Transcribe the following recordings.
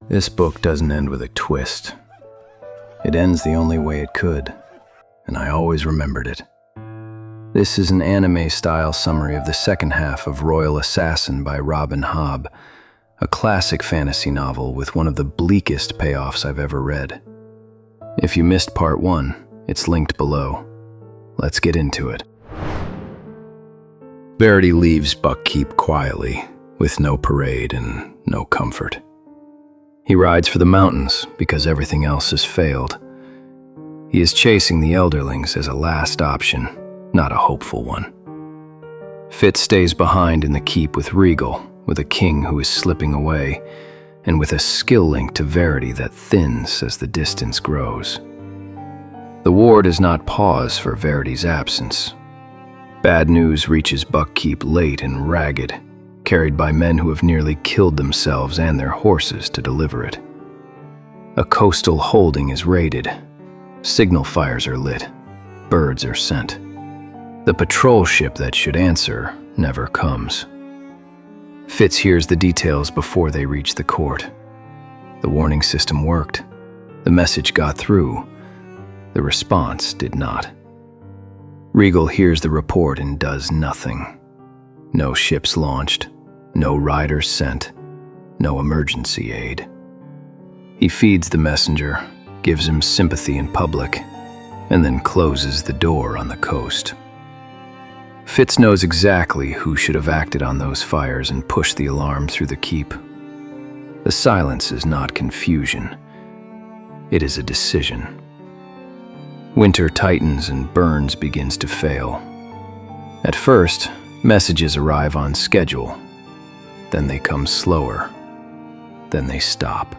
This book doesn't end with a twist. It ends the only way it could, and I always remembered it. This is an anime-style summary of the second half of Royal Assassin by Robin Hobb, a classic fantasy novel with one of the bleakest payoffs I've ever read. If you missed part 1, it's linked below. Let's get into it. Verity leaves Buckkeep quietly, with no parade and no comfort. He rides for the mountains because everything else has failed. He is chasing the Elderlings as a last option, not a hopeful one. Fitz stays behind in the keep with Regal, with a king who is slipping away, and with a skill link to Verity that thins as the distance grows. The war does not pause for Verity's absence. Bad news reaches Buckkeep late and ragged, carried by men who have nearly killed themselves and their horses to deliver it. A coastal holding is raided. Signal fires are lit. Birds are sent. The patrol ship that should answer never comes. Fitz hears the details before they reach the court. The warning system worked. The message got through. The response did not. Regal hears the report and does nothing. No ships launched, no riders sent, no emergency aid. He feeds the messenger, gives him sympathy in public, and then closes the door on the coast. Fitz knows exactly who should have acted on those fires and pushed the alarm through the keep. The silence is not confusion. It is a decision. Winter tightens and Burns begins to fail. At first, messages arrive on schedule. Then they come slower. Then they stop.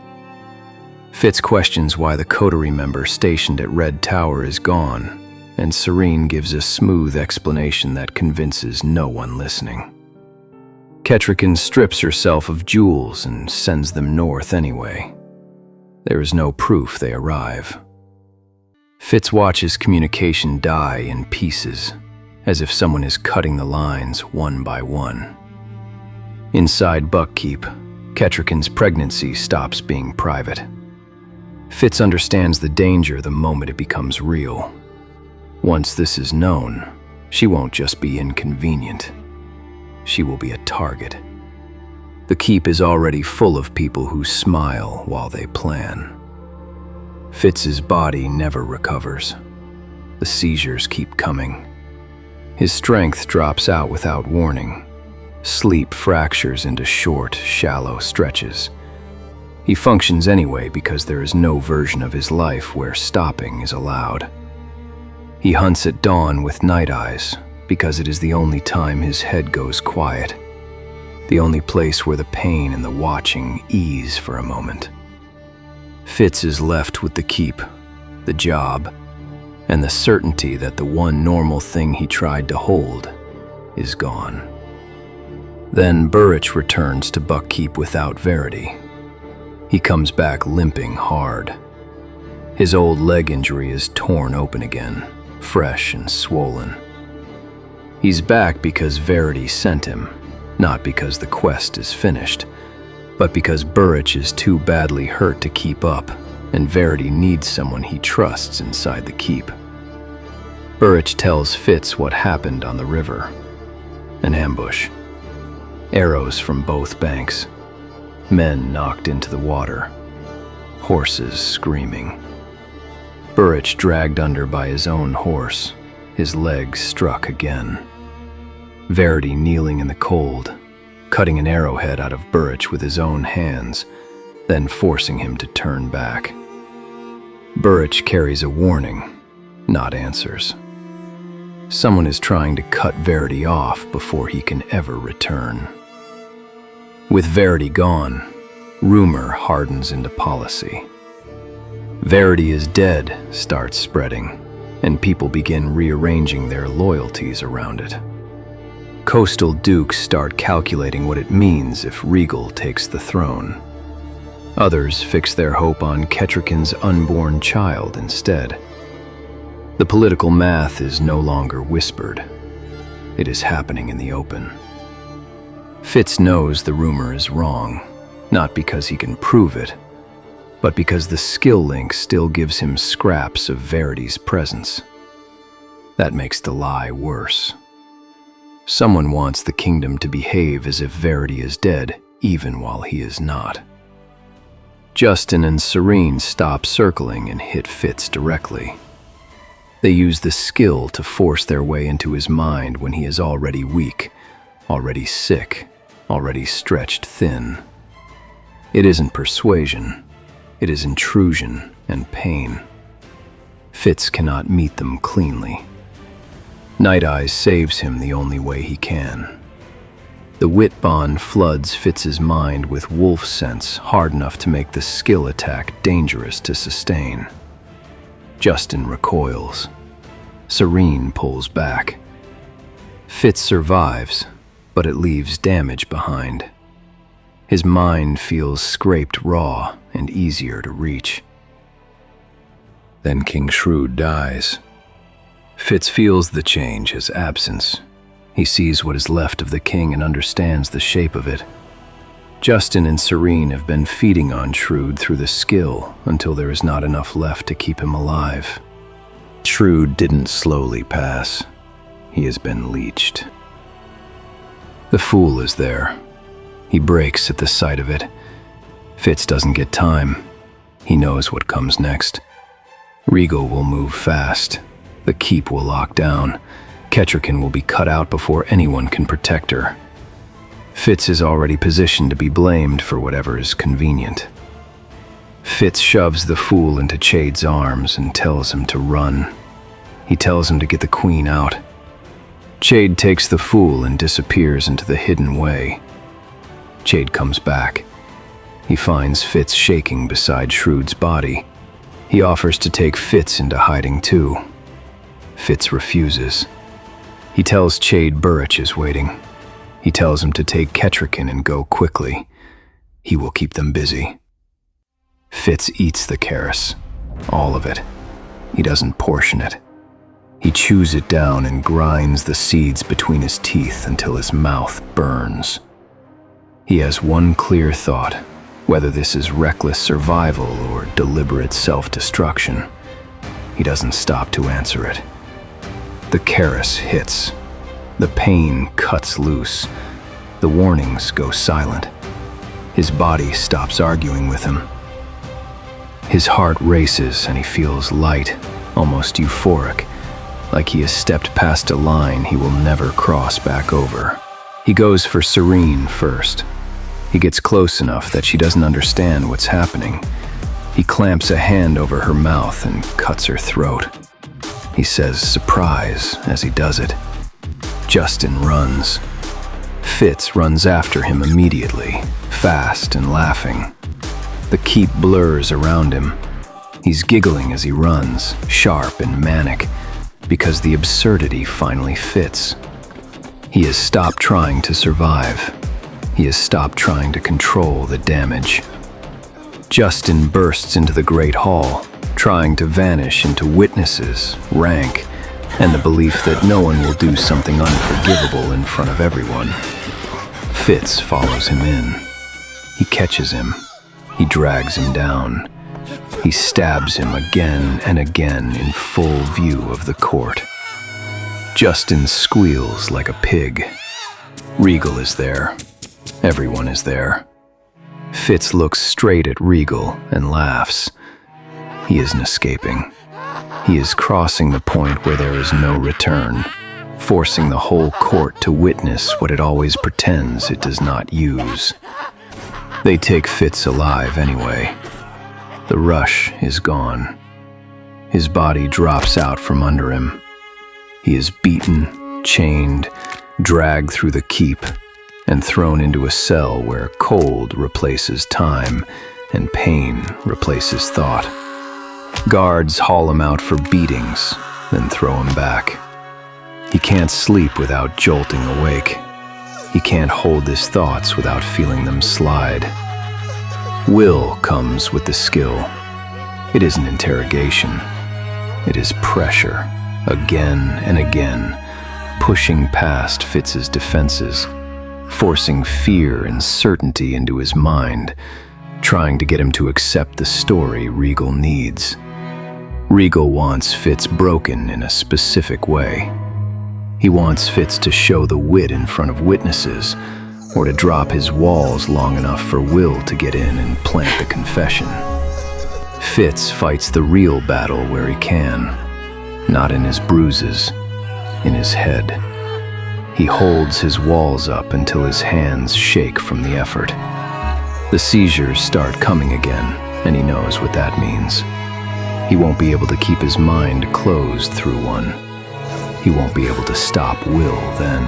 Fitz questions why the Coterie member stationed at Red Tower is gone, and Serene gives a smooth explanation that convinces no one listening. Kettricken strips herself of jewels and sends them north anyway. There is no proof they arrive. Fitz watches communication die in pieces, as if someone is cutting the lines one by one. Inside Buckkeep, Kettricken's pregnancy stops being private. Fitz understands the danger the moment it becomes real. Once this is known, she won't just be inconvenient. She will be a target. The keep is already full of people who smile while they plan. Fitz's body never recovers. The seizures keep coming. His strength drops out without warning. Sleep fractures into short, shallow stretches. He functions anyway because there is no version of his life where stopping is allowed. He hunts at dawn with Nighteyes because it is the only time his head goes quiet, the only place where the pain and the watching ease for a moment. Fitz is left with the keep, the job, and the certainty that the one normal thing he tried to hold is gone. Then Burrich returns to Buckkeep without Verity. He comes back limping hard. His old leg injury is torn open again, fresh and swollen. He's back because Verity sent him, not because the quest is finished, but because Burrich is too badly hurt to keep up, and Verity needs someone he trusts inside the keep. Burrich tells Fitz what happened on the river. An ambush. Arrows from both banks. Men knocked into the water. Horses screaming. Burrich dragged under by his own horse, his legs struck again. Verity kneeling in the cold, cutting an arrowhead out of Burrich with his own hands, then forcing him to turn back. Burrich carries a warning, not answers. Someone is trying to cut Verity off before he can ever return. With Verity gone, rumor hardens into policy. Verity is dead starts spreading, and people begin rearranging their loyalties around it. Coastal dukes start calculating what it means if Regal takes the throne. Others fix their hope on Kettricken's unborn child instead. The political math is no longer whispered. It is happening in the open. Fitz knows the rumor is wrong, not because he can prove it, but because the skill link still gives him scraps of Verity's presence. That makes the lie worse. Someone wants the kingdom to behave as if Verity is dead, even while he is not. Justin and Serene stop circling and hit Fitz directly. They use the skill to force their way into his mind when he is already weak, already sick, already stretched thin. It isn't persuasion, it is intrusion and pain. Fitz cannot meet them cleanly. Nighteyes saves him the only way he can. The wit bond floods Fitz's mind with wolf sense hard enough to make the skill attack dangerous to sustain. Justin recoils. Serene pulls back. Fitz survives, but it leaves damage behind. His mind feels scraped raw and easier to reach. Then King Shrewd dies. Fitz feels the change, his absence. He sees what is left of the king and understands the shape of it. Justin and Serene have been feeding on Shrewd through the skill until there is not enough left to keep him alive. Shrewd didn't slowly pass. He has been leeched. The fool is there. He breaks at the sight of it. Fitz doesn't get time. He knows what comes next. Regal will move fast. The keep will lock down. Kettricken will be cut out before anyone can protect her. Fitz is already positioned to be blamed for whatever is convenient. Fitz shoves the fool into Chade's arms and tells him to run. He tells him to get the queen out. Chade takes the fool and disappears into the hidden way. Chade comes back. He finds Fitz shaking beside Shrewd's body. He offers to take Fitz into hiding too. Fitz refuses. He tells Chade Burrich is waiting. He tells him to take Kettricken and go quickly. He will keep them busy. Fitz eats the Carris, all of it. He doesn't portion it. He chews it down and grinds the seeds between his teeth until his mouth burns. He has one clear thought, whether this is reckless survival or deliberate self-destruction. He doesn't stop to answer it. The Carris hits. The pain cuts loose. The warnings go silent. His body stops arguing with him. His heart races and he feels light, almost euphoric, like he has stepped past a line he will never cross back over. He goes for Serene first. He gets close enough that she doesn't understand what's happening. He clamps a hand over her mouth and cuts her throat. He says surprise as he does it. Justin runs. Fitz runs after him immediately, fast and laughing. The keep blurs around him. He's giggling as he runs, sharp and manic, because the absurdity finally fits. He has stopped trying to survive. He has stopped trying to control the damage. Justin bursts into the great hall, trying to vanish into witnesses, rank, and the belief that no one will do something unforgivable in front of everyone. Fitz follows him in. He catches him. He drags him down. He stabs him again and again in full view of the court. Justin squeals like a pig. Regal is there. Everyone is there. Fitz looks straight at Regal and laughs. He isn't escaping. He is crossing the point where there is no return, forcing the whole court to witness what it always pretends it does not use. They take Fitz alive anyway. The rush is gone. His body drops out from under him. He is beaten, chained, dragged through the keep, and thrown into a cell where cold replaces time and pain replaces thought. Guards haul him out for beatings, then throw him back. He can't sleep without jolting awake. He can't hold his thoughts without feeling them slide. Will comes with the skill. It isn't interrogation. It is pressure, again and again, pushing past Fitz's defenses, forcing fear and certainty into his mind, trying to get him to accept the story Regal needs. Regal wants Fitz broken in a specific way. He wants Fitz to show the wit in front of witnesses, or to drop his walls long enough for Will to get in and plant the confession. Fitz fights the real battle where he can, not in his bruises, in his head. He holds his walls up until his hands shake from the effort. The seizures start coming again, and he knows what that means. He won't be able to keep his mind closed through one. He won't be able to stop Will then.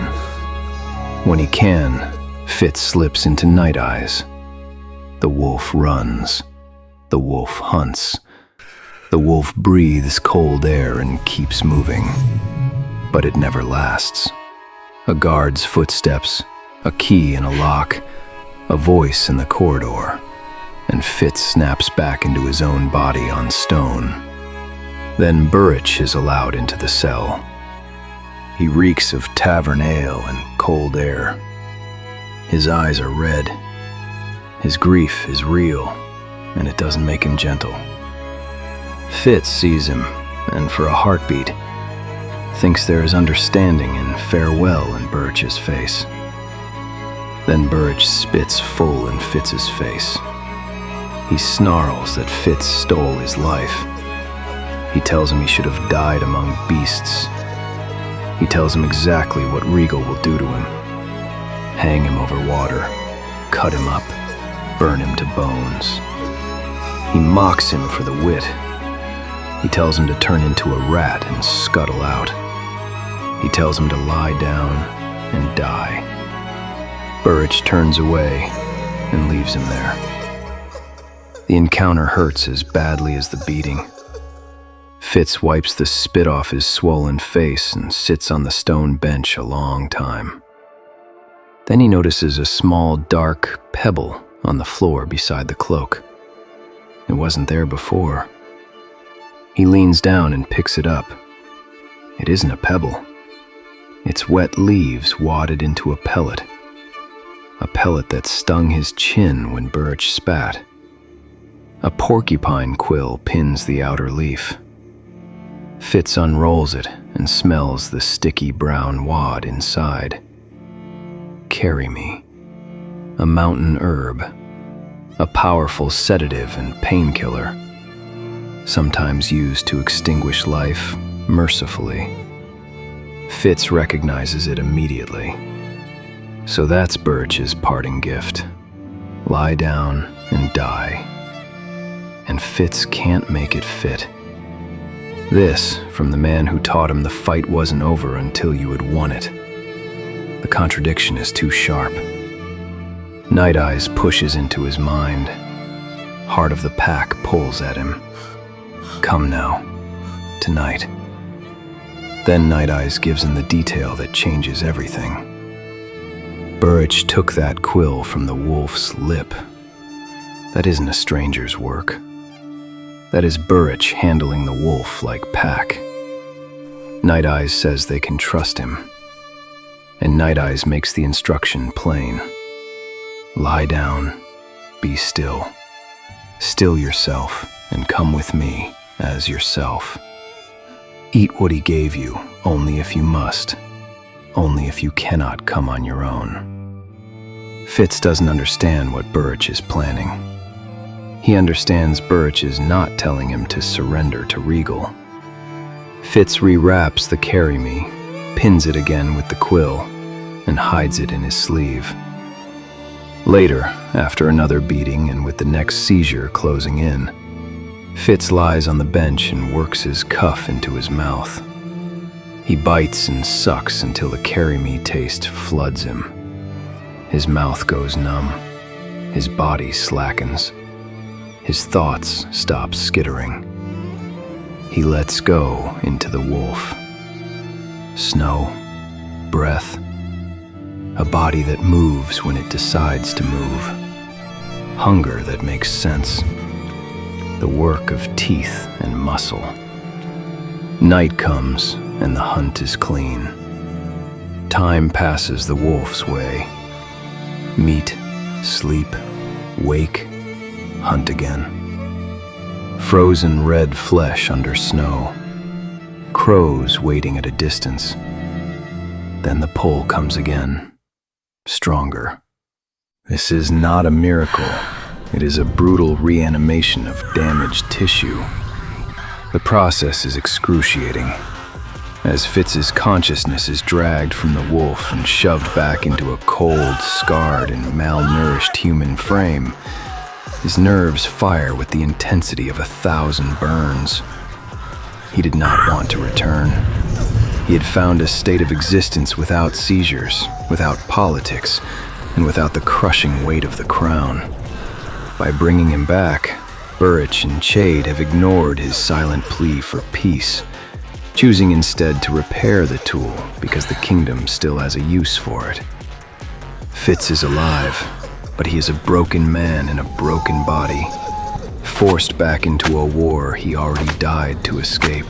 When he can, Fitz slips into Nighteyes. The wolf runs. The wolf hunts. The wolf breathes cold air and keeps moving. But it never lasts. A guard's footsteps, a key in a lock, a voice in the corridor, and Fitz snaps back into his own body on stone. Then Burrich is allowed into the cell. He reeks of tavern ale and cold air. His eyes are red. His grief is real, and it doesn't make him gentle. Fitz sees him, and for a heartbeat, thinks there is understanding and farewell in Burrich's face. Then Burrich spits full in Fitz's face. He snarls that Fitz stole his life. He tells him he should have died among beasts. He tells him exactly what Regal will do to him. Hang him over water, cut him up, burn him to bones. He mocks him for the wit. He tells him to turn into a rat and scuttle out. He tells him to lie down and die. Burrich turns away and leaves him there. The encounter hurts as badly as the beating. Fitz wipes the spit off his swollen face and sits on the stone bench a long time. Then he notices a small, dark pebble on the floor beside the cloak. It wasn't there before. He leans down and picks it up. It isn't a pebble. It's wet leaves wadded into a pellet that stung his chin when Burrich spat. A porcupine quill pins the outer leaf. Fitz unrolls it and smells the sticky brown wad inside. Carry me. A mountain herb. A powerful sedative and painkiller. Sometimes used to extinguish life mercifully. Fitz recognizes it immediately. So that's Burrich's parting gift. Lie down and die. And Fitz can't make it fit. This from the man who taught him the fight wasn't over until you had won it. The contradiction is too sharp. Nighteyes pushes into his mind. Heart of the pack pulls at him. Come now. Tonight. Then Nighteyes gives him the detail that changes everything. Burrich took that quill from the wolf's lip. That isn't a stranger's work. That is Burrich handling the wolf like pack. Nighteyes says they can trust him. And Nighteyes makes the instruction plain. Lie down, be still. Still yourself and come with me as yourself. Eat what he gave you, only if you must. Only if you cannot come on your own. Fitz doesn't understand what Burrich is planning. He understands Burrich is not telling him to surrender to Regal. Fitz rewraps the carry me, pins it again with the quill, and hides it in his sleeve. Later, after another beating and with the next seizure closing in, Fitz lies on the bench and works his cuff into his mouth. He bites and sucks until the carry-me taste floods him. His mouth goes numb. His body slackens. His thoughts stop skittering. He lets go into the wolf. Snow, breath, a body that moves when it decides to move. Hunger that makes sense. The work of teeth and muscle. Night comes and the hunt is clean. Time passes the wolf's way. Meet, sleep, wake, hunt again. Frozen red flesh under snow. Crows waiting at a distance. Then the pull comes again, stronger. This is not a miracle. It is a brutal reanimation of damaged tissue. The process is excruciating. As Fitz's consciousness is dragged from the wolf and shoved back into a cold, scarred, and malnourished human frame, his nerves fire with the intensity of 1,000 burns. He did not want to return. He had found a state of existence without seizures, without politics, and without the crushing weight of the crown. By bringing him back, Burrich and Chade have ignored his silent plea for peace, choosing instead to repair the tool because the kingdom still has a use for it. Fitz is alive, but he is a broken man in a broken body, forced back into a war he already died to escape.